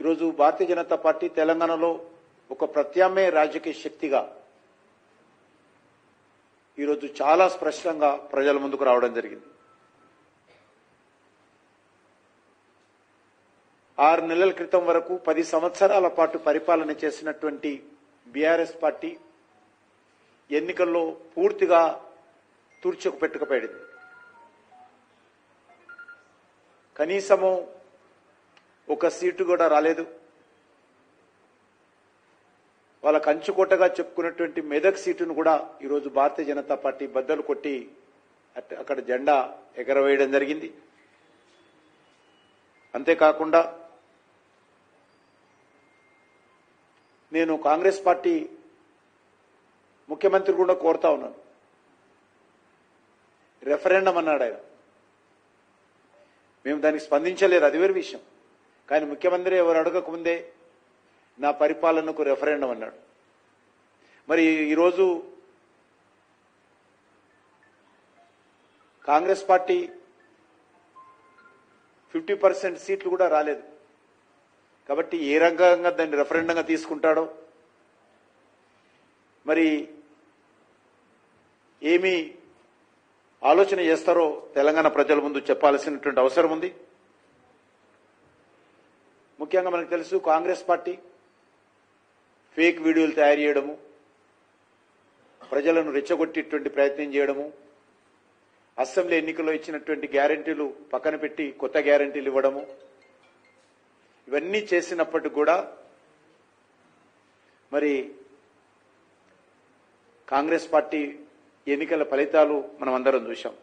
ఈరోజు భారతీయ జనతా పార్టీ తెలంగాణలో ఒక ప్రత్యామ్నాయ రాజకీయ శక్తిగా ఈరోజు చాలా స్పష్టంగా ప్రజల ముందుకు రావడం జరిగింది. 6 నెలల క్రితం వరకు 10 సంవత్సరాల పాటు పరిపాలన చేసినటువంటి బీఆర్ఎస్ పార్టీ ఎన్నికల్లో పూర్తిగా తూర్చుకు పెట్టుకుపోయింది. కనీసము ఒక సీటు కూడా రాలేదు. వాళ్ళ కంచుకోటగా చెప్పుకున్నటువంటి మెదక్ సీటును కూడా ఈరోజు భారతీయ జనతా పార్టీ బద్దలు కొట్టి అక్కడ జెండా ఎగరవేయడం జరిగింది. అంతేకాకుండా నేను కాంగ్రెస్ పార్టీ ముఖ్యమంత్రి కూడా కోరుతా ఉన్నాను. రెఫరెండం అన్నాడు ఆయన. మేము దానికి స్పందించలేదు, అది వేరే విషయం. కానీ ముఖ్యమంత్రి ఎవరు అడగకముందే నా పరిపాలనకు రెఫరెండం అన్నాడు. మరి ఈరోజు కాంగ్రెస్ పార్టీ 50% సీట్లు కూడా రాలేదు. కాబట్టి ఏ రకంగా దాన్ని రెఫరెండంగా తీసుకుంటాడో, మరి ఏమి ఆలోచన చేస్తారో తెలంగాణ ప్రజల ముందు చెప్పాల్సినటువంటి అవసరం ఉంది. ముఖ్యంగా మనకు తెలుసు, కాంగ్రెస్ పార్టీ ఫేక్ వీడియోలు తయారు చేయడము, ప్రజలను రెచ్చగొట్టేటువంటి ప్రయత్నం చేయడము, అసెంబ్లీ ఎన్నికల్లో ఇచ్చినటువంటి గ్యారెంటీలు పక్కన పెట్టి కొత్త గ్యారెంటీలు ఇవ్వడము, ఇవన్నీ చేసినప్పటికీ కూడా మరి కాంగ్రెస్ పార్టీ ఎన్నికల ఫలితాలు మనం అందరం చూశాం.